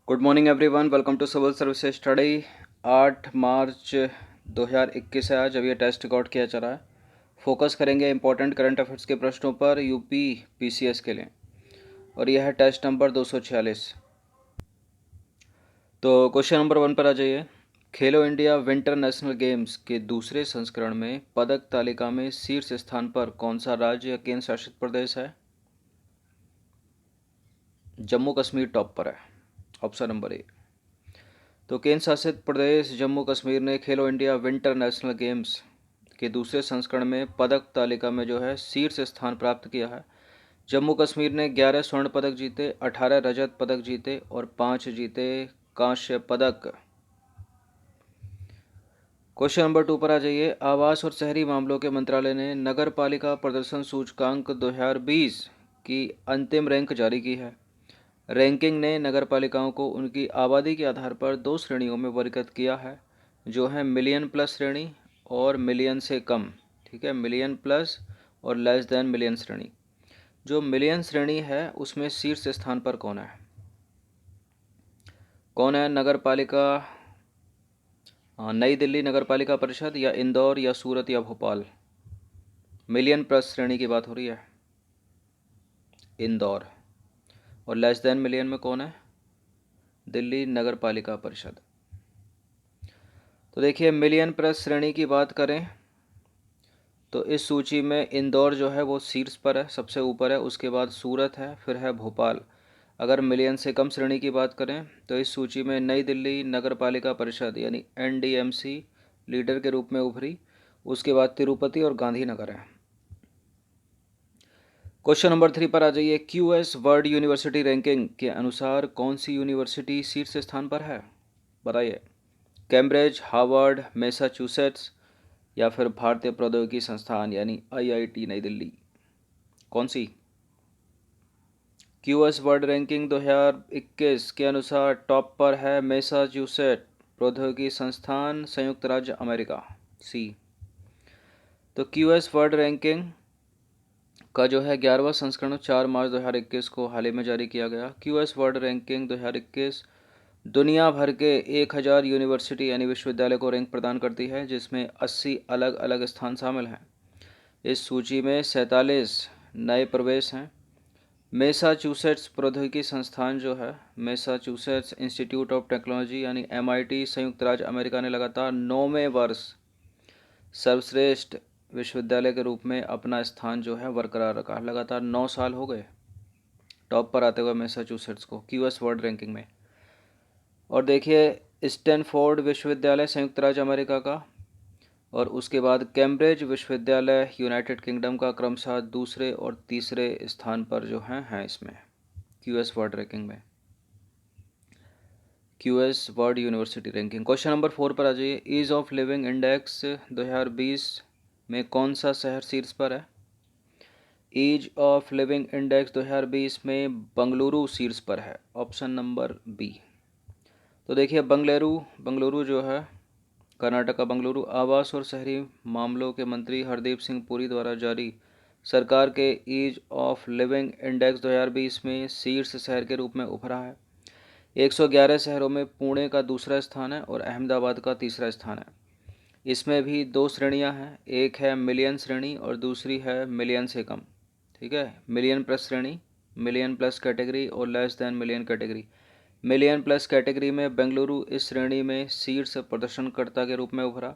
Good morning everyone, welcome to civil services study. 8 March 2021 है आज। अभी ये टेस्ट रिकॉर्ड किया जा रहा है। फोकस करेंगे इंपॉर्टेंट करंट अफेयर्स के प्रश्नों पर यूपी पीसीएस के लिए, और यह है टेस्ट नंबर 246। तो क्वेश्चन नंबर 1 पर आ जाइए। खेलो इंडिया विंटर नेशनल गेम्स के दूसरे संस्करण में पदक तालिका में शीर्ष स्थान पर कौन सा राज्य या केंद्र शासित प्रदेश है? जम्मू कश्मीर टॉप पर है, ऑप्शन नंबर ए। तो केंद्र शासित प्रदेश जम्मू कश्मीर ने खेलो इंडिया विंटर नेशनल गेम्स के दूसरे संस्करण में पदक तालिका में जो है शीर्ष स्थान प्राप्त किया है। जम्मू कश्मीर ने 11 स्वर्ण पदक जीते, 18 रजत पदक जीते और 5 जीते कांस्य पदक। क्वेश्चन नंबर 2 पर आ जाइए। आवास और शहरी मामलों के मंत्रालय ने नगर पालिका प्रदर्शन सूचकांक 2020 की अंतिम रैंक जारी की है। रैंकिंग ने नगरपालिकाओं को उनकी आबादी के आधार पर 2 श्रेणियों में वर्गीकृत किया है, जो है मिलियन प्लस श्रेणी और मिलियन से कम। ठीक है, मिलियन प्लस और लेस देन मिलियन श्रेणी। जो मिलियन श्रेणी है उसमें शीर्ष स्थान पर कौन है? कौन है? नगरपालिका नई दिल्ली नगर पालिका परिषद, या इंदौर, या सूरत, या भोपाल? मिलियन प्लस श्रेणी की बात हो रही है, इंदौर। और लेस देन मिलियन में कौन है? दिल्ली नगर पालिका परिषद। तो देखिए, मिलियन प्लस श्रेणी की बात करें तो इस सूची में इंदौर जो है वो शीर्ष पर है, सबसे ऊपर है। उसके बाद सूरत है, फिर है भोपाल। अगर मिलियन से कम श्रेणी की बात करें तो इस सूची में नई दिल्ली नगर पालिका परिषद यानी एनडीएमसी लीडर के रूप में उभरी। उसके बाद तिरुपति और गांधीनगर है। क्वेश्चन नंबर 3 पर आ जाइए। क्यूएस वर्ल्ड यूनिवर्सिटी रैंकिंग के अनुसार कौन सी यूनिवर्सिटी शीर्ष स्थान पर है? बताइए। कैम्ब्रिज, हार्वर्ड, मैसाचुसेट्स, या फिर भारतीय प्रौद्योगिकी संस्थान यानी आईआईटी नई दिल्ली? कौन सी? क्यूएस वर्ल्ड रैंकिंग 2021 के अनुसार टॉप पर है मैसाचुसेट प्रौद्योगिकी संस्थान, संयुक्त राज्य अमेरिका, सी। तो क्यूएस वर्ल्ड रैंकिंग का जो है 11वां संस्करण 4 मार्च 2021 को हाल ही में जारी किया गया। क्यूएस वर्ल्ड रैंकिंग 2021 दुनिया भर के 1000 यूनिवर्सिटी यानी विश्वविद्यालय को रैंक प्रदान करती है, जिसमें 80 अलग अलग स्थान शामिल हैं। इस सूची में 47 नए प्रवेश हैं। मैसाचुसेट्स प्रौद्योगिकी संस्थान जो है, मैसाचुसेट्स इंस्टीट्यूट ऑफ टेक्नोलॉजी यानी एमआईटी, संयुक्त राज्य अमेरिका ने लगातार 9वें वर्ष सर्वश्रेष्ठ विश्वविद्यालय के रूप में अपना स्थान जो है बरकरार रखा। लगातार 9 साल हो गए टॉप पर आते हुए मैसाचुसेट्स को क्यूएस वर्ल्ड रैंकिंग में। और देखिए, स्टैनफोर्ड विश्वविद्यालय संयुक्त राज्य अमेरिका का, और उसके बाद कैम्ब्रिज विश्वविद्यालय यूनाइटेड किंगडम का क्रमशः दूसरे और तीसरे स्थान पर जो हैं इसमें क्यूएस वर्ल्ड रैंकिंग में, QS world university ranking. Question number 4 पर आ जाइए। ईज ऑफ लिविंग इंडेक्स 2020 में कौन सा शहर शीर्ष पर है? ईज ऑफ लिविंग इंडेक्स 2020 में बंगलुरु शीर्ष पर है, ऑप्शन नंबर बी। तो देखिए, बंगलुरु जो है कर्नाटक का बंगलुरु, आवास और शहरी मामलों के मंत्री हरदीप सिंह पुरी द्वारा जारी सरकार के ईज ऑफ लिविंग इंडेक्स 2020 में शीर्ष शहर के रूप में उभरा है। 111 शहरों में पुणे का दूसरा स्थान है और अहमदाबाद का तीसरा स्थान है। इसमें भी 2 श्रेणियां हैं, एक है मिलियन श्रेणी और दूसरी है मिलियन से कम। ठीक है, मिलियन प्लस श्रेणी, मिलियन प्लस कैटेगरी और less than million category. Million plus category में बेंगलुरु इस श्रेणी में शीर्ष प्रदर्शनकर्ता के रूप में उभरा।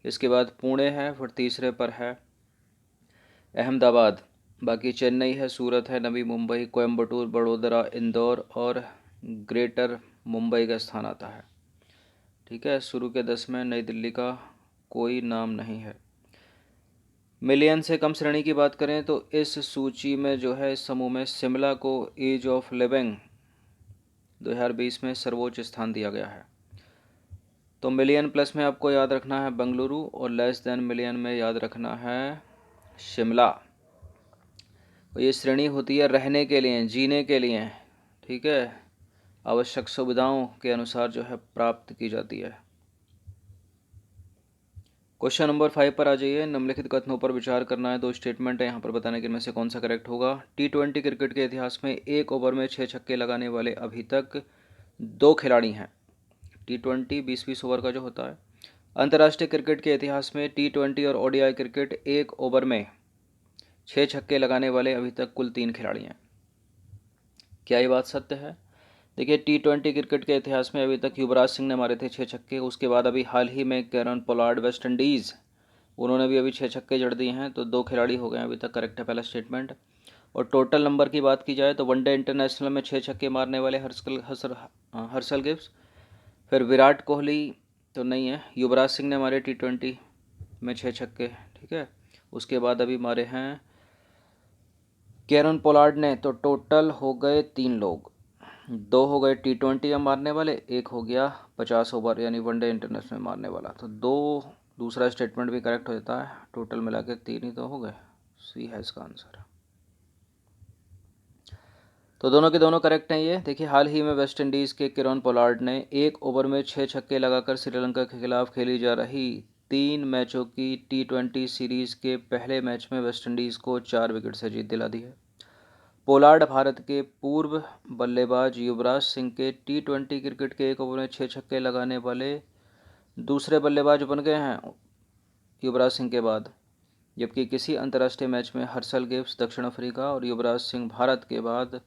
इसके बाद पुणे है, फिर तीसरे पर है अहमदाबाद। बाकी चेन्नई है, सूरत है, नवी मुंबई, कोयम्बटूर, बड़ोदरा, इंदौर और ग्रेटर मुंबई का स्थान आता है। ठीक है, शुरू के 10 में नई दिल्ली का कोई नाम नहीं है। मिलियन से कम श्रेणी की बात करें तो इस सूची में जो है इस समूह में शिमला को ईज ऑफ लिविंग 2020 में सर्वोच्च स्थान दिया गया है। तो मिलियन प्लस में आपको याद रखना है बंगलुरु, और लेस देन मिलियन में याद रखना है शिमला। तो ये श्रेणी होती है रहने के लिए, जीने के लिए। ठीक है, आवश्यक सुविधाओं के अनुसार जो है प्राप्त की जाती है। क्वेश्चन नंबर 5 पर आ जाइए। निम्नलिखित कथनों पर विचार करना है। 2 स्टेटमेंट है यहाँ पर, बताने कि इनमें से कौन सा करेक्ट होगा। T20 क्रिकेट के इतिहास में एक ओवर में 6 छक्के लगाने वाले अभी तक 2 खिलाड़ी हैं। T20 20-20 ओवर का जो होता है। अंतर्राष्ट्रीय क्रिकेट के इतिहास में T20 और ODI क्रिकेट एक ओवर में 6 छक्के लगाने वाले अभी तक कुल 3 खिलाड़ी हैं। क्या ये बात सत्य है? देखिए, T20 क्रिकेट के इतिहास में अभी तक युवराज सिंह ने मारे थे 6 छक्के। उसके बाद अभी हाल ही में कैरन पोलार्ड वेस्ट इंडीज़, उन्होंने भी अभी 6 छक्के जड़ दिए हैं। तो 2 खिलाड़ी हो गए हैं अभी तक, करेक्ट है पहला स्टेटमेंट। और टोटल नंबर की बात की जाए तो वनडे इंटरनेशनल में 6 छक्के मारने वाले हर्षल गिब्स, फिर विराट कोहली तो नहीं है, युवराज सिंह ने मारे T20 में 6 छक्के, ठीक है। उसके बाद अभी मारे हैं कैरन पोलार्ड ने, तो टोटल हो गए 3 लोग। 2 हो गए T20 में मारने वाले, एक हो गया 50 ओवर यानी वनडे इंटरनेशनल में मारने वाला। तो 2, दूसरा स्टेटमेंट भी करेक्ट हो जाता है। टोटल मिला के 3 ही तो हो गए। सी है इसका आंसर। तो दोनों के दोनों करेक्ट हैं ये। देखिए, हाल ही में वेस्ट इंडीज़ के कैरन पोलार्ड ने एक ओवर में 6 छक्के लगाकर श्रीलंका के खिलाफ खेली जा रही 3 मैचों की T20 सीरीज़ के पहले मैच में वेस्ट इंडीज़ को 4 विकेट से जीत दिला दी है। पोलार्ड भारत के पूर्व बल्लेबाज युवराज सिंह के T20 क्रिकेट के एक ओवर में 6 छक्के लगाने वाले दूसरे बल्लेबाज बन गए हैं युवराज सिंह के बाद। जबकि किसी अंतर्राष्ट्रीय मैच में हर्षल गिब्स दक्षिण अफ्रीका और युवराज सिंह भारत के बाद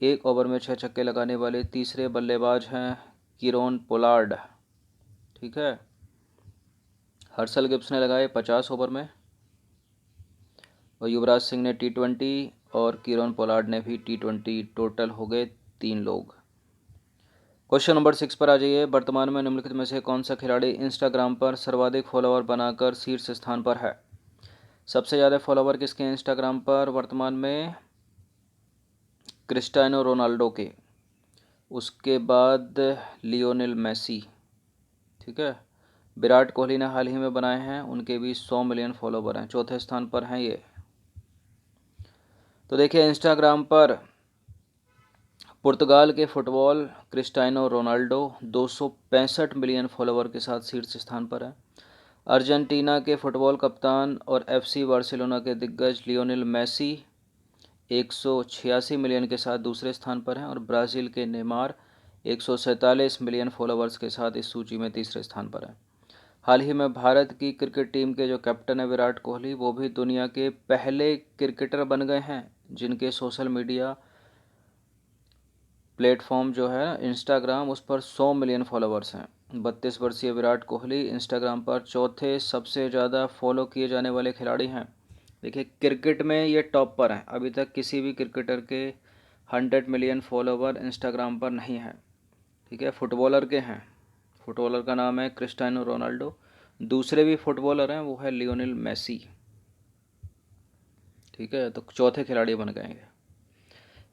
एक ओवर में 6 छक्के लगाने वाले तीसरे बल्लेबाज हैं कैरन पोलार्ड, ठीक है। हर्षल गिब्स ने लगाए 50 ओवर में और युवराज सिंह ने T20 और कैरन पोलार्ड ने भी T20। टोटल हो गए 3 लोग। क्वेश्चन नंबर 6 पर आ जाइए। वर्तमान में निम्नलिखित में से कौन सा खिलाड़ी इंस्टाग्राम पर सर्वाधिक फॉलोअर बनाकर शीर्ष स्थान पर है? सबसे ज़्यादा फॉलोअर किसके इंस्टाग्राम पर वर्तमान में? क्रिस्टियानो रोनाल्डो के, उसके बाद लियोनेल मेसी, ठीक है। विराट कोहली ने हाल ही में बनाए हैं, उनके भी 100 मिलियन फॉलोवर हैं, चौथे स्थान पर हैं ये। तो देखिए, इंस्टाग्राम पर पुर्तगाल के football Cristiano Ronaldo 265 million follower के साथ शीर्ष स्थान पर है। अर्जेंटीना के फुटबॉल कप्तान और FC बार्सिलोना के दिग्गज लियोनेल मेसी 186 मिलियन के साथ दूसरे स्थान पर हैं और ब्राज़ील के नेमार 147 मिलियन फॉलोवर्स के साथ इस सूची में तीसरे स्थान पर हैं। हाल ही में भारत की क्रिकेट टीम के जो कैप्टन है विराट कोहली, वो भी दुनिया के पहले क्रिकेटर बन गए हैं जिनके सोशल मीडिया प्लेटफॉर्म जो है इंस्टाग्राम, उस पर 100 मिलियन फॉलोवर्स हैं। 32 वर्षीय विराट कोहली इंस्टाग्राम पर चौथे सबसे ज़्यादा फॉलो किए जाने वाले खिलाड़ी हैं। देखिए, क्रिकेट में ये टॉप पर हैं। अभी तक किसी भी क्रिकेटर के 100 मिलियन फॉलोवर इंस्टाग्राम पर नहीं हैं, ठीक है। फुटबॉलर के हैं, फुटबॉलर का नाम है क्रिस्टियानो रोनाल्डो। दूसरे भी फुटबॉलर हैं, वो है लियोनेल मेसी, ठीक है। तो चौथे खिलाड़ी बन गए हैं।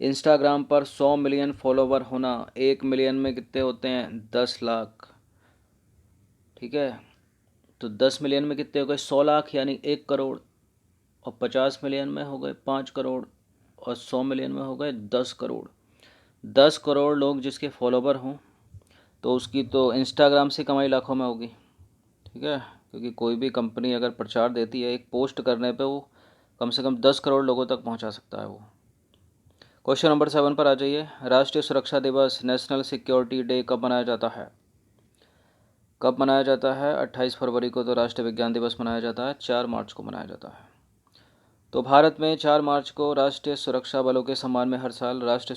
इंस्टाग्राम पर 100 मिलियन फॉलोवर होना, 1 मिलियन में कितने होते हैं? 10 लाख, ठीक है। तो 10 मिलियन में कितने हो गए? 100 लाख यानी 1 करोड़। और 50 मिलियन में हो गए 5 करोड़ और 100 मिलियन में हो गए 10 करोड़। 10 करोड़ लोग जिसके फॉलोवर हों तो उसकी तो इंस्टाग्राम से कमाई लाखों में होगी, ठीक है। क्योंकि कोई भी कंपनी अगर प्रचार देती है, एक पोस्ट करने पे वो कम से कम 10 करोड़ लोगों तक पहुंचा सकता है वो। क्वेश्चन नंबर 7 पर आ जाइए। राष्ट्रीय सुरक्षा दिवस नेशनल सिक्योरिटी डे कब मनाया जाता है? कब मनाया जाता है? 28 फरवरी को तो राष्ट्रीय विज्ञान दिवस मनाया जाता है, 4 मार्च को मनाया जाता है। तो भारत में 4 मार्च को राष्ट्रीय सुरक्षा बलों के सम्मान में हर साल राष्ट्रीय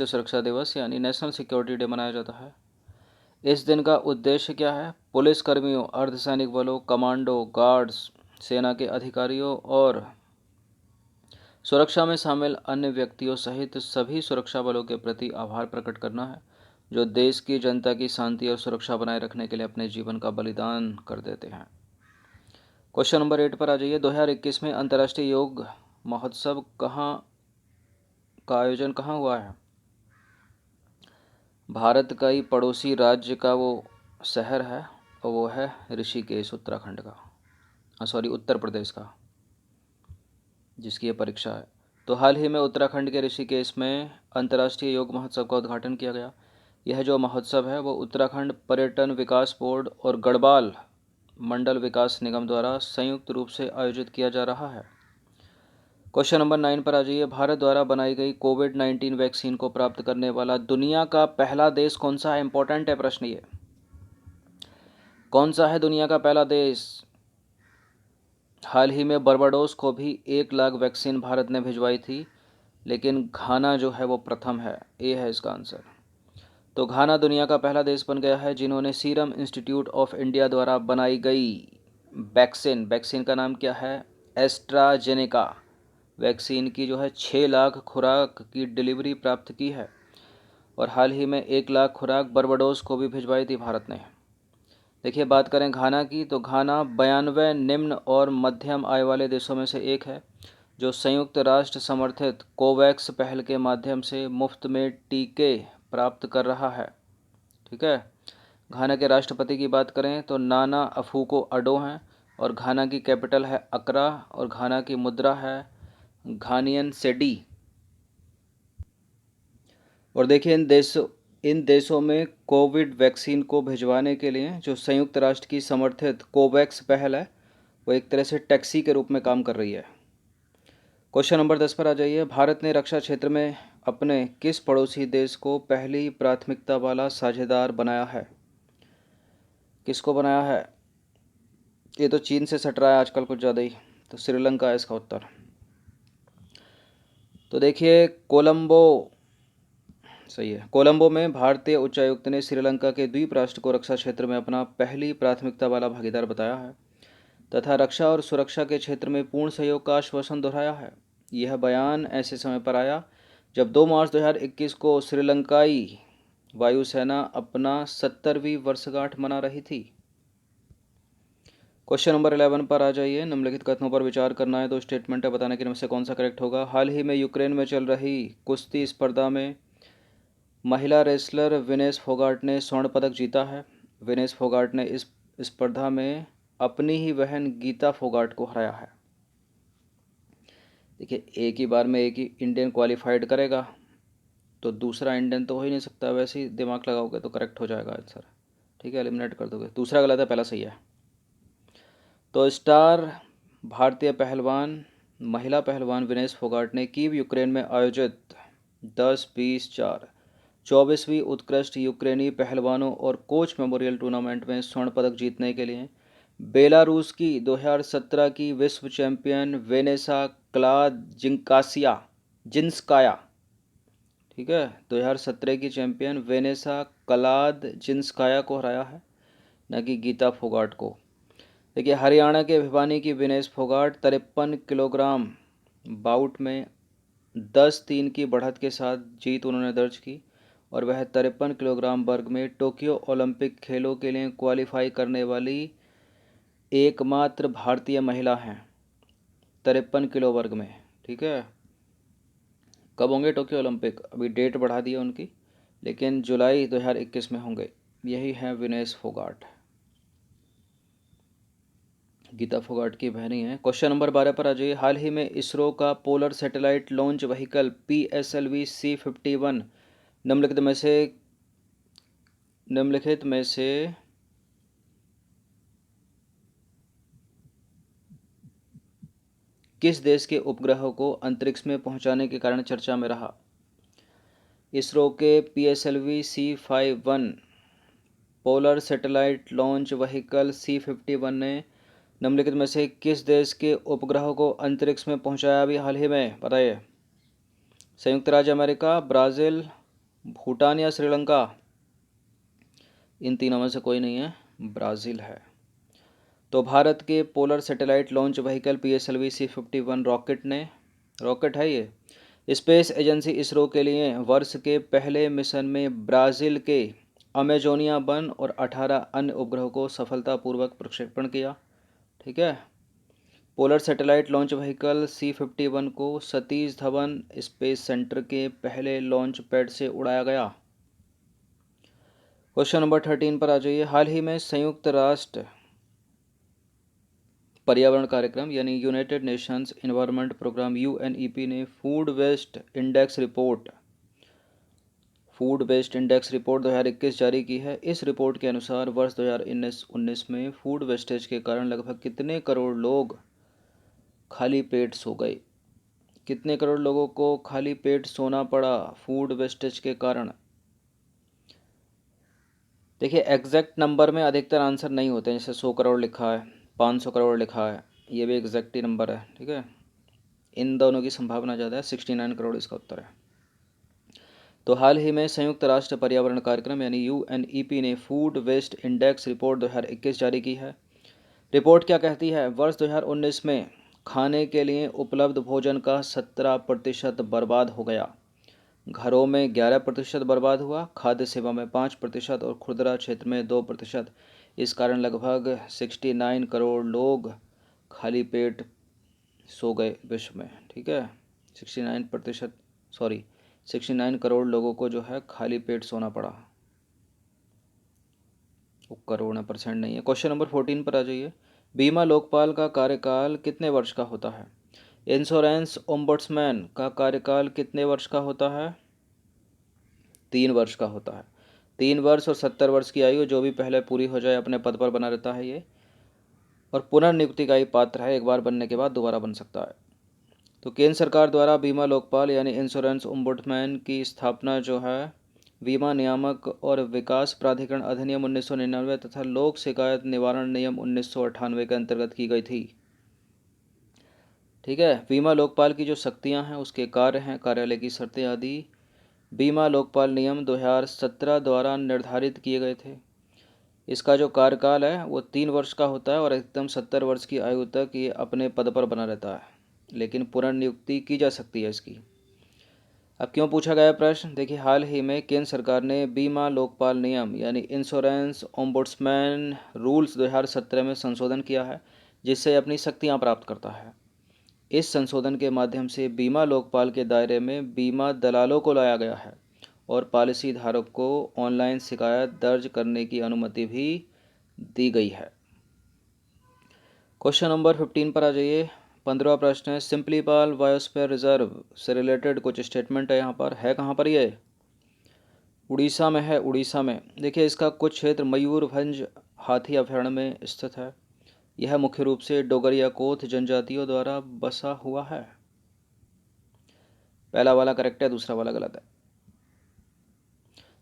सुरक्षा दिवस यानी नेशनल सिक्योरिटी डे मनाया जाता है। इस दिन का उद्देश्य क्या है? पुलिस कर्मियों, अर्धसैनिक बलों, कमांडो, गार्ड्स, सेना के अधिकारियों और सुरक्षा में शामिल अन्य व्यक्तियों सहित सभी सुरक्षा बलों के प्रति आभार प्रकट करना है, जो देश की जनता की शांति और सुरक्षा बनाए रखने के लिए अपने जीवन का बलिदान कर देते हैं। क्वेश्चन नंबर 8 पर आ जाइए। 2021 में अंतर्राष्ट्रीय योग महोत्सव का आयोजन कहाँ हुआ है? भारत का ही पड़ोसी राज्य का वो शहर है और वो है ऋषिकेश, उत्तराखंड का, उत्तर प्रदेश का, जिसकी ये परीक्षा है। तो हाल ही में उत्तराखंड के ऋषिकेश में अंतर्राष्ट्रीय योग महोत्सव का उद्घाटन किया गया। यह जो महोत्सव है वो उत्तराखंड पर्यटन विकास बोर्ड और गढ़वाल मंडल विकास निगम द्वारा संयुक्त रूप से आयोजित किया जा रहा है। क्वेश्चन नंबर 9 पर आ जाइए। भारत द्वारा बनाई गई कोविड-19 वैक्सीन को प्राप्त करने वाला दुनिया का पहला देश कौन सा है? इंपॉर्टेंट है प्रश्न ये। कौन सा है दुनिया का पहला देश? हाल ही में बर्बाडोस को भी 1 लाख वैक्सीन भारत ने भिजवाई थी, लेकिन घाना जो है वो प्रथम है। ए है इसका आंसर। तो घाना दुनिया का पहला देश बन गया है जिन्होंने सीरम इंस्टीट्यूट ऑफ इंडिया द्वारा बनाई गई वैक्सीन का नाम क्या है? एस्ट्राजेनेका वैक्सीन की जो है 6 लाख खुराक की डिलीवरी प्राप्त की है, और हाल ही में 1 लाख खुराक बर्बाडोस को भी भिजवाई थी भारत ने। देखिए, बात करें घाना की, तो घाना 92 निम्न और मध्यम आय वाले देशों में से एक है जो संयुक्त राष्ट्र समर्थित कोवैक्स पहल के माध्यम से मुफ्त में टीके प्राप्त कर रहा है। ठीक है। घाना के राष्ट्रपति की बात करें तो नाना अफूको अडो हैं, और घाना की कैपिटल है अकरा, और घाना की मुद्रा है घानियन सेडी। और देखिए, इन देशों में कोविड वैक्सीन को भिजवाने के लिए जो संयुक्त राष्ट्र की समर्थित कोवैक्स पहल है वो एक तरह से टैक्सी के रूप में काम कर रही है। क्वेश्चन नंबर 10 पर आ जाइए। भारत ने रक्षा क्षेत्र में अपने किस पड़ोसी देश को पहली प्राथमिकता वाला साझेदार बनाया है? किसको बनाया है? ये तो चीन से सट रहा है आजकल कुछ ज़्यादा ही, तो श्रीलंका है इसका उत्तर। तो देखिए, कोलंबो सही है। कोलंबो में भारतीय उच्चायुक्त ने श्रीलंका के द्वीप राष्ट्र को रक्षा क्षेत्र में अपना पहली प्राथमिकता वाला भागीदार बताया है तथा रक्षा और सुरक्षा के क्षेत्र में पूर्ण सहयोग का आश्वासन दोहराया है। यह बयान ऐसे समय पर आया जब 2 मार्च 2021 को श्रीलंकाई वायुसेना अपना 70वीं वर्षगांठ मना रही थी। क्वेश्चन नंबर 11 पर आ जाइए। निम्नलिखित कथनों पर विचार करना है। 2 स्टेटमेंट है, बताने के इनमें से कौन सा करेक्ट होगा। हाल ही में यूक्रेन में चल रही कुश्ती स्पर्धा में महिला रेसलर विनेश फोगाट ने स्वर्ण पदक जीता है। विनेश फोगाट ने इस स्पर्धा में अपनी ही बहन गीता फोगाट को हराया है। देखिए, एक ही बार में एक ही इंडियन क्वालिफाइड करेगा तो दूसरा इंडियन तो हो ही नहीं सकता। वैसे ही दिमाग लगाओगे तो करेक्ट हो जाएगा आंसर। ठीक है, एलिमिनेट कर दोगे। दूसरा गलत है, पहला सही है। तो स्टार भारतीय पहलवान महिला पहलवान विनेश फोगाट ने कीव यूक्रेन में आयोजित 10-20-4 24वीं उत्कृष्ट यूक्रेनी पहलवानों और कोच मेमोरियल टूर्नामेंट में स्वर्ण पदक जीतने के लिए बेलारूस की 2017 की विश्व चैंपियन वेनेसा जिंस्काया, ठीक है, 2017 की चैंपियन वेनेसा जिंस्काया को हराया है, न कि गीता फोगाट को। देखिए, हरियाणा के भिवानी की विनेश फोगाट 53 किलोग्राम बाउट में 10-3 की बढ़त के साथ जीत उन्होंने दर्ज की, और वह 53 किलोग्राम वर्ग में टोक्यो ओलंपिक खेलों के लिए क्वालिफाई करने वाली एकमात्र भारतीय महिला हैं 53 किलो वर्ग में। ठीक है। कब होंगे टोक्यो ओलंपिक? अभी डेट बढ़ा दी है उनकी, लेकिन जुलाई 2021 में होंगे। यही है विनेश फोगाट। गीता फोगाट की बहनी है। क्वेश्चन नंबर 12 पर आ जाइए। हाल ही में इसरो का polar satellite launch vehicle PSLV C-51 निम्नलिखित में से किस देश के उपग्रह को अंतरिक्ष में पहुंचाने के कारण चर्चा में रहा? इसरो के PSLV C-51 polar satellite launch vehicle C-51 ने निम्नलिखित में से किस देश के उपग्रह को अंतरिक्ष में पहुंचाया अभी हाल ही में? बताइए। संयुक्त राज्य अमेरिका, ब्राज़ील, भूटान या श्रीलंका? इन तीनों में से कोई नहीं है, ब्राज़ील है। तो भारत के polar satellite launch vehicle PSLV C-51 rocket है ये स्पेस एजेंसी इसरो के लिए वर्ष के पहले मिशन में ब्राज़ील के अमेजोनिया वन और 18 अन्य उपग्रहों को सफलतापूर्वक प्रक्षेपण किया। ठीक है। Polar satellite launch vehicle C-51 को सतीश धवन स्पेस सेंटर के पहले लॉन्च पैड से उड़ाया गया। क्वेश्चन नंबर 13 पर आ जाइए। हाल ही में संयुक्त राष्ट्र पर्यावरण कार्यक्रम यानी United Nations Environment Programme UNEP ने फूड वेस्ट इंडेक्स रिपोर्ट 2021 जारी की है। इस रिपोर्ट के अनुसार वर्ष 2019 में फूड वेस्टेज के कारण लगभग कितने करोड़ लोग खाली पेट सो गए? कितने करोड़ लोगों को खाली पेट सोना पड़ा फूड वेस्टेज के कारण? देखिए एग्जैक्ट नंबर में अधिकतर आंसर नहीं होते हैं, जैसे 100 करोड़ लिखा है, 500 करोड़ लिखा है, ये भी एग्जैक्ट ही नंबर है, ठीक है। इन दोनों की संभावना ज़्यादा है, 69 करोड़ इसका उत्तर है। तो हाल ही में संयुक्त राष्ट्र पर्यावरण कार्यक्रम यानी UNEP ने फूड वेस्ट इंडेक्स रिपोर्ट 2021 जारी की है। रिपोर्ट क्या कहती है? वर्ष 2019 में खाने के लिए उपलब्ध भोजन का 17% बर्बाद हो गया। घरों में 11% बर्बाद हुआ, खाद्य सेवा में 5% और खुदरा क्षेत्र में 2%। इस कारण लगभग 69 करोड़ लोग खाली पेट सो गए विश्व में, ठीक है। 69 करोड़ लोगों को जो है खाली पेट सोना पड़ा। वो करोड़ है, परसेंट नहीं है। क्वेश्चन नंबर 14 पर आ जाइए। बीमा लोकपाल का कार्यकाल कितने वर्ष का होता है? इंश्योरेंस ओम्बुड्समैन का कार्यकाल कितने वर्ष का होता है? 3 वर्ष का होता है। 3 वर्ष और 70 वर्ष की आयु, जो भी पहले पूरी हो जाए अपने पद पर बना रहता है ये, और पुनर्नियुक्ति का ही पात्र है, एक बार बनने के बाद दोबारा बन सकता है। तो केंद्र सरकार द्वारा बीमा लोकपाल यानी इंश्योरेंस ओम्बुड्समैन की स्थापना जो है बीमा नियामक और विकास प्राधिकरण अधिनियम 1999 तथा लोक शिकायत निवारण नियम 1998 के अंतर्गत की गई थी, ठीक है। बीमा लोकपाल की जो शक्तियां हैं, उसके कार्य हैं, कार्यालय की शर्तें आदि बीमा लोकपाल नियम 2017 द्वारा निर्धारित किए गए थे। इसका जो कार्यकाल है वो 3 वर्ष का होता है और एकदम 70 वर्ष की आयु तक ये अपने पद पर बना रहता है, लेकिन पुनर्नियुक्ति की जा सकती है इसकी। अब क्यों पूछा गया प्रश्न? देखिए हाल ही में केंद्र सरकार ने बीमा लोकपाल नियम यानी इंश्योरेंस ओम्बुड्समैन रूल्स 2017 में संशोधन किया है, जिससे अपनी शक्तियां प्राप्त करता है। इस संशोधन के माध्यम से बीमा लोकपाल के दायरे में बीमा दलालों को लाया गया है और पॉलिसी धारक को ऑनलाइन शिकायत दर्ज करने की अनुमति भी दी गई है। क्वेश्चन नंबर 15 पर आ जाइए। 15वां प्रश्न है, सिंपलीपाल बायोस्फीयर रिजर्व से रिलेटेड कुछ स्टेटमेंट है। यहाँ पर है, कहाँ पर ये? उड़ीसा में है, उड़ीसा में। देखिए इसका कुछ क्षेत्र मयूरभंज हाथी अभयारण्य में स्थित है। यह मुख्य रूप से डोगरिया कोथ जनजातियों द्वारा बसा हुआ है। पहला वाला करेक्ट है, दूसरा वाला गलत है।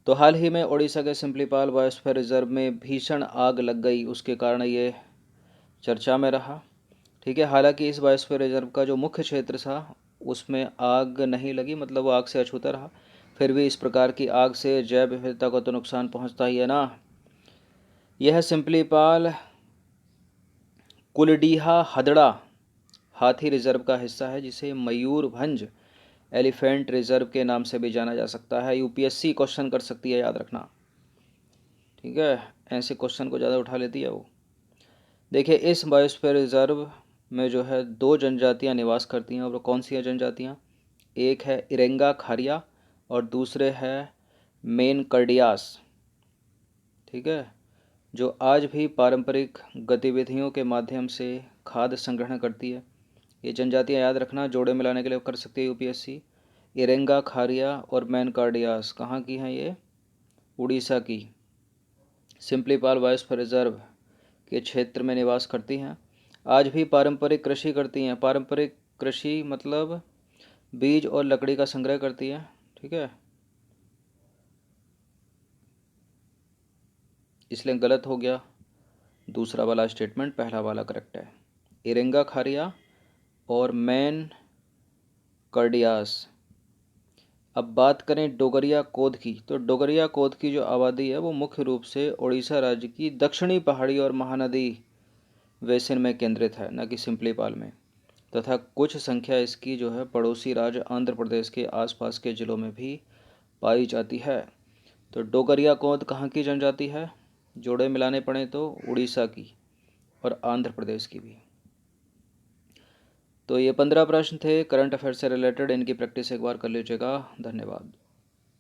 तो हाल ही में उड़ीसा के सिंपलीपाल बायोस्फीयर रिजर्व में भीषण आग लग गई, उसके कारण ये चर्चा में रहा, ठीक है। हालांकि इस बायोस्फीयर रिजर्व का जो मुख्य क्षेत्र था उसमें आग नहीं लगी, मतलब वो आग से अछूता रहा। फिर भी इस प्रकार की आग से जैव विविधता को तो नुकसान पहुंचता ही है ना। यह सिंपलीपाल कुलडीहा हदड़ा हाथी रिजर्व का हिस्सा है, जिसे मयूरभंज एलिफेंट रिजर्व के नाम से भी जाना जा सकता है। यूपीएससी क्वेश्चन कर सकती है, याद रखना, ठीक है। ऐसे क्वेश्चन को ज़्यादा उठा लेती है वो। देखिए इस बायोस्फीयर रिजर्व में जो है 2 जनजातियां निवास करती हैं, और वो कौन सी हैं जनजातियां? एक है इरेंगा खारिया और दूसरे है मेन कर्डियास, ठीक है, जो आज भी पारंपरिक गतिविधियों के माध्यम से खाद्य संग्रहण करती है। ये जनजातियां याद रखना, जोड़े मिलाने के लिए कर सकती है यूपीएससी। इरेंगा खारिया और मैन कार्डियास कहाँ की हैं? ये उड़ीसा की सिंपलीपाल बायोस्फीयर रिजर्व के क्षेत्र में निवास करती हैं। आज भी पारंपरिक कृषि करती हैं। पारंपरिक कृषि मतलब बीज और लकड़ी का संग्रह करती हैं, ठीक है। इसलिए गलत हो गया दूसरा वाला स्टेटमेंट, पहला वाला करेक्ट है। इरेंगा खारिया और मैन कार्डियास। अब बात करें डोगरिया कोद की, तो डोगरिया कोद की जो आबादी है वो मुख्य रूप से उड़ीसा राज्य की दक्षिणी पहाड़ी और महानदी बेसिन में केंद्रित है, न कि सिंपलीपाल में, तथा कुछ संख्या इसकी जो है पड़ोसी राज्य आंध्र प्रदेश के आसपास के जिलों में भी पाई जाती है। तो डोगरिया कोद कहाँ की जनजाति है? जोड़े मिलाने पड़े तो उड़ीसा की और आंध्र प्रदेश की भी। तो ये 15 प्रश्न थे करंट अफेयर से रिलेटेड, इनकी प्रैक्टिस एक बार कर लीजिएगा। धन्यवाद।